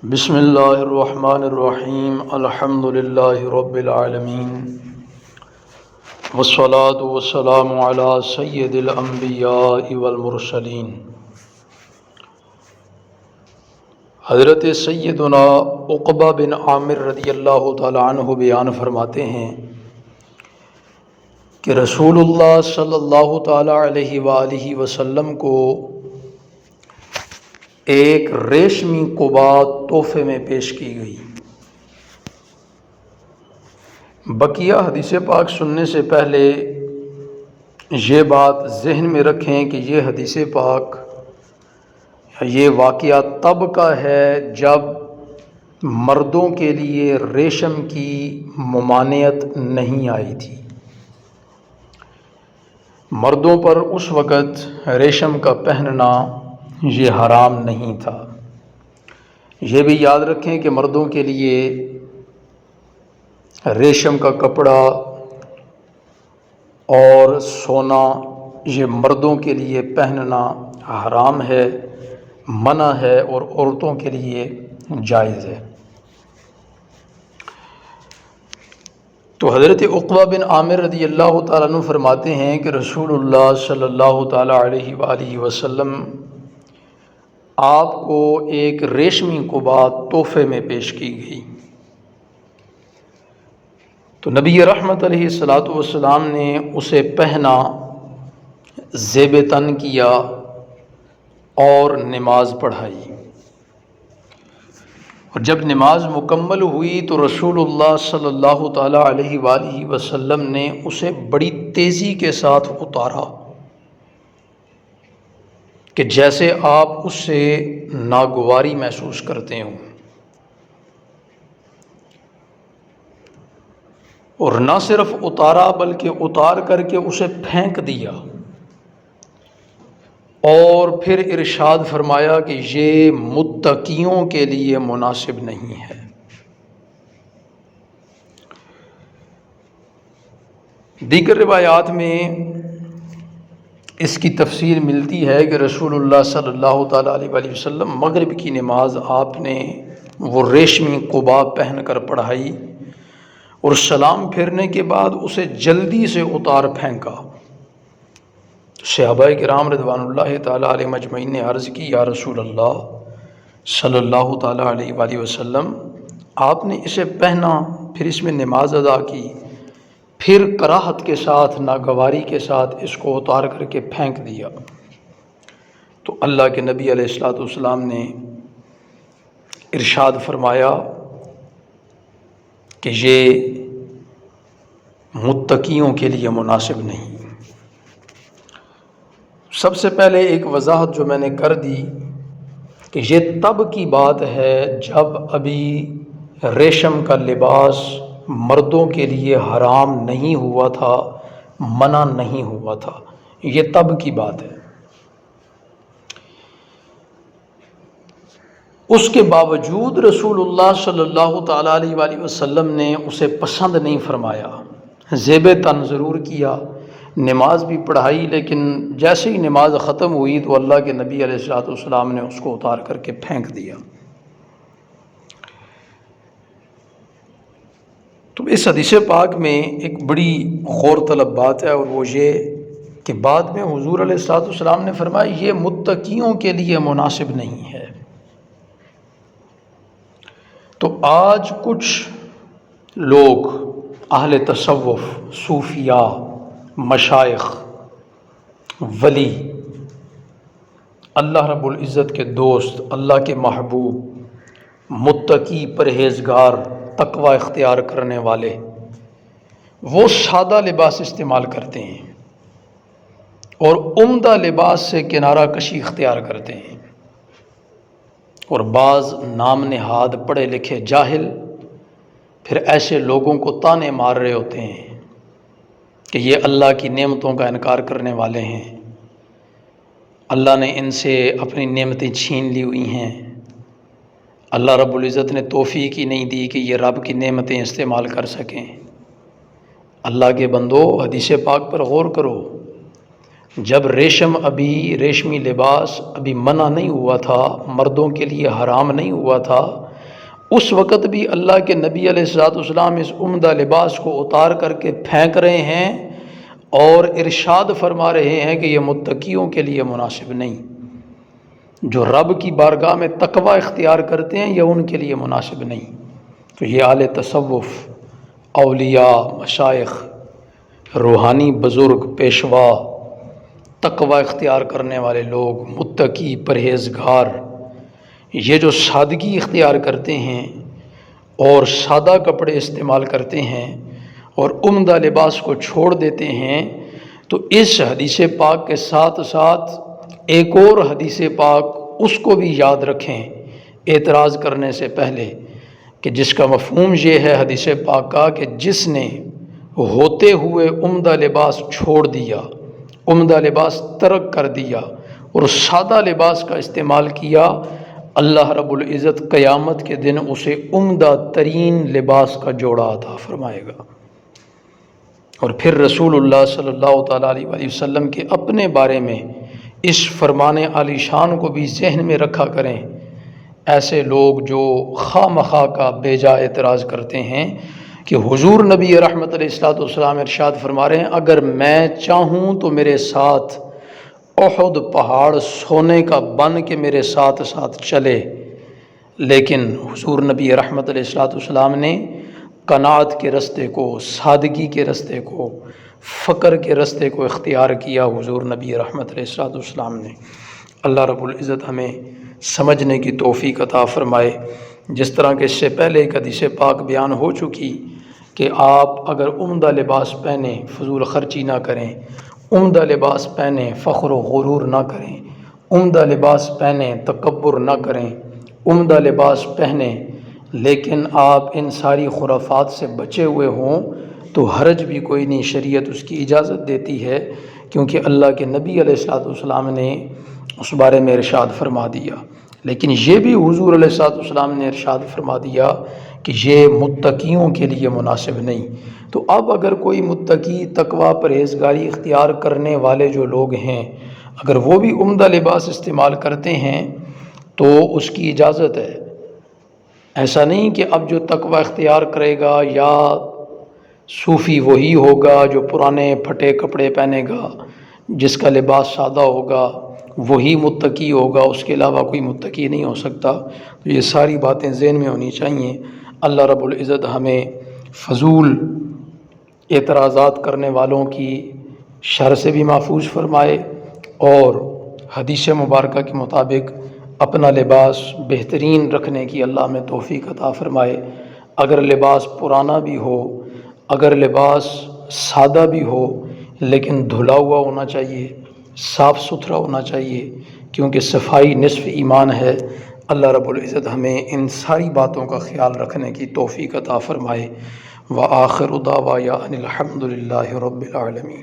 بسم اللہ الرحمن الرحیم الحمد للہ رب العالمین والصلاة والسلام علی سید الانبیاء والمرسلین۔ حضرت سیدنا عقبہ بن عامر رضی اللہ تعالی عنہ بیان فرماتے ہیں کہ رسول اللہ صلی اللہ تعالی علیہ وآلہ وسلم کو ایک ریشمی قبا تحفے میں پیش کی گئی۔ بقیہ حدیث پاک سننے سے پہلے یہ بات ذہن میں رکھیں کہ یہ حدیث پاک یہ واقعہ تب کا ہے جب مردوں کے لیے ریشم کی ممانعت نہیں آئی تھی۔ مردوں پر اس وقت ریشم کا پہننا یہ حرام نہیں تھا۔ یہ بھی یاد رکھیں کہ مردوں کے لیے ریشم کا کپڑا اور سونا یہ مردوں کے لیے پہننا حرام ہے، منع ہے، اور عورتوں کے لیے جائز ہے۔ تو حضرت عقبہ بن عامر رضی اللہ تعالیٰ عنہ فرماتے ہیں کہ رسول اللہ صلی اللہ تعالیٰ علیہ وآلہ وسلم آپ کو ایک ریشمی قبا تحفے میں پیش کی گئی۔ تو نبی رحمت علیہ الصلاۃ والسلام نے اسے پہنا، زیب تن کیا اور نماز پڑھائی، اور جب نماز مکمل ہوئی تو رسول اللہ صلی اللہ تعالیٰ علیہ وآلہ وسلم نے اسے بڑی تیزی کے ساتھ اتارا کہ جیسے آپ اس سے ناگواری محسوس کرتے ہوں، اور نہ صرف اتارا بلکہ اتار کر کے اسے پھینک دیا، اور پھر ارشاد فرمایا کہ یہ متقیوں کے لیے مناسب نہیں ہے۔ دیگر روایات میں اس کی تفصیل ملتی ہے کہ رسول اللہ صلی اللہ تعالیٰ علیہ وآلہ وسلم مغرب کی نماز آپ نے وہ ریشمی قبا پہن کر پڑھائی، اور سلام پھیرنے کے بعد اسے جلدی سے اتار پھینکا۔ صحابہ کرام رضوان اللہ تعالیٰ علیہ مجمعین نے عرض کی، یا رسول اللہ صلی اللہ تعالیٰ علیہ وآلہ وسلم، آپ نے اسے پہنا، پھر اس میں نماز ادا کی، پھر کراہت کے ساتھ، ناگواری کے ساتھ اس کو اتار کر کے پھینک دیا۔ تو اللہ کے نبی علیہ الصلوۃ والسلام نے ارشاد فرمایا کہ یہ متقیوں کے لیے مناسب نہیں۔ سب سے پہلے ایک وضاحت جو میں نے کر دی کہ یہ تب کی بات ہے جب ابھی ریشم کا لباس مردوں کے لیے حرام نہیں ہوا تھا، منع نہیں ہوا تھا، یہ تب کی بات ہے۔ اس کے باوجود رسول اللہ صلی اللہ تعالیٰ علیہ وآلہ وسلم نے اسے پسند نہیں فرمایا، زیب تن ضرور کیا، نماز بھی پڑھائی، لیکن جیسے ہی نماز ختم ہوئی تو اللہ کے نبی علیہ الصلوۃ والسلام نے اس کو اتار کر کے پھینک دیا۔ تو اس حدیث پاک میں ایک بڑی غور طلب بات ہے، اور وہ یہ کہ بعد میں حضور علیہ الصلوۃ والسلام نے فرمایا یہ متقیوں کے لیے مناسب نہیں ہے۔ تو آج کچھ لوگ اہل تصوف، صوفیاء، مشائخ، ولی، اللہ رب العزت کے دوست، اللہ کے محبوب، متقی، پرہیزگار، تقوی اختیار کرنے والے، وہ سادہ لباس استعمال کرتے ہیں اور عمدہ لباس سے کنارہ کشی اختیار کرتے ہیں، اور بعض نام نہاد پڑھے لکھے جاہل پھر ایسے لوگوں کو تانے مار رہے ہوتے ہیں کہ یہ اللہ کی نعمتوں کا انکار کرنے والے ہیں، اللہ نے ان سے اپنی نعمتیں چھین لی ہوئی ہیں، اللہ رب العزت نے توفیق ہی نہیں دی کہ یہ رب کی نعمتیں استعمال کر سکیں۔ اللہ کے بندو، حدیث پاک پر غور کرو، جب ریشمی لباس ابھی منع نہیں ہوا تھا، مردوں کے لیے حرام نہیں ہوا تھا، اس وقت بھی اللہ کے نبی علیہ الصلوۃ والسلام اس عمدہ لباس کو اتار کر کے پھینک رہے ہیں اور ارشاد فرما رہے ہیں کہ یہ متقیوں کے لیے مناسب نہیں، جو رب کی بارگاہ میں تقوی اختیار کرتے ہیں یہ ان کے لیے مناسب نہیں۔ تو یہ اہل تصوف، اولیاء، مشائخ، روحانی بزرگ، پیشوا، تقوی اختیار کرنے والے لوگ، متقی، پرہیزگار، یہ جو سادگی اختیار کرتے ہیں اور سادہ کپڑے استعمال کرتے ہیں اور عمدہ لباس کو چھوڑ دیتے ہیں، تو اس حدیث پاک کے ساتھ ساتھ ایک اور حدیث پاک اس کو بھی یاد رکھیں اعتراض کرنے سے پہلے، کہ جس کا مفہوم یہ ہے حدیث پاک کا کہ جس نے ہوتے ہوئے عمدہ لباس چھوڑ دیا، عمدہ لباس ترک کر دیا اور سادہ لباس کا استعمال کیا، اللہ رب العزت قیامت کے دن اسے عمدہ ترین لباس کا جوڑا عطا فرمائے گا۔ اور پھر رسول اللہ صلی اللہ تعالیٰ علیہ وآلہ وسلم کے اپنے بارے میں اس فرمان عالی شان کو بھی ذہن میں رکھا کریں۔ ایسے لوگ جو خواہ مخواہ کا بے جا اعتراض کرتے ہیں کہ حضور نبی رحمت علیہ الصلوۃ والسلام ارشاد فرما رہے ہیں اگر میں چاہوں تو میرے ساتھ احد پہاڑ سونے کا بن کے میرے ساتھ ساتھ چلے، لیکن حضور نبی رحمت علیہ الصلوۃ والسلام نے قناعت کے رستے کو، سادگی کے رستے کو، فقر کے رستے کو اختیار کیا حضور نبی رحمت علیہ الصلوۃ والسلام نے۔ اللہ رب العزت ہمیں سمجھنے کی توفیق عطا فرمائے۔ جس طرح کہ اس سے پہلے ایک حدیث پاک بیان ہو چکی کہ آپ اگر عمدہ لباس پہنیں فضول خرچی نہ کریں، عمدہ لباس پہنیں فخر و غرور نہ کریں، عمدہ لباس پہنیں تکبر نہ کریں، عمدہ لباس پہنیں لیکن آپ ان ساری خرافات سے بچے ہوئے ہوں تو حرج بھی کوئی نہیں، شریعت اس کی اجازت دیتی ہے، کیونکہ اللہ کے نبی علیہ الصلوۃ والسلام نے اس بارے میں ارشاد فرما دیا۔ لیکن یہ بھی حضور علیہ الصلوۃ والسلام نے ارشاد فرما دیا کہ یہ متقیوں کے لیے مناسب نہیں۔ تو اب اگر کوئی متقی، تقوی، پرہیزگاری اختیار کرنے والے جو لوگ ہیں اگر وہ بھی عمدہ لباس استعمال کرتے ہیں تو اس کی اجازت ہے۔ ایسا نہیں کہ اب جو تقوی اختیار کرے گا یا صوفی وہی ہوگا جو پرانے پھٹے کپڑے پہنے گا، جس کا لباس سادہ ہوگا وہی متقی ہوگا، اس کے علاوہ کوئی متقی نہیں ہو سکتا۔ تو یہ ساری باتیں ذہن میں ہونی چاہیے۔ اللہ رب العزت ہمیں فضول اعتراضات کرنے والوں کی شر سے بھی محفوظ فرمائے اور حدیث مبارکہ کے مطابق اپنا لباس بہترین رکھنے کی اللہ میں توفیق عطا فرمائے۔ اگر لباس پرانا بھی ہو، اگر لباس سادہ بھی ہو، لیکن دھلا ہوا ہونا چاہیے، صاف ستھرا ہونا چاہیے، کیونکہ صفائی نصف ایمان ہے۔ اللہ رب العزت ہمیں ان ساری باتوں کا خیال رکھنے کی توفیق عطا فرمائے۔ وآخر دعوانا ان الحمد للہ رب العالمین۔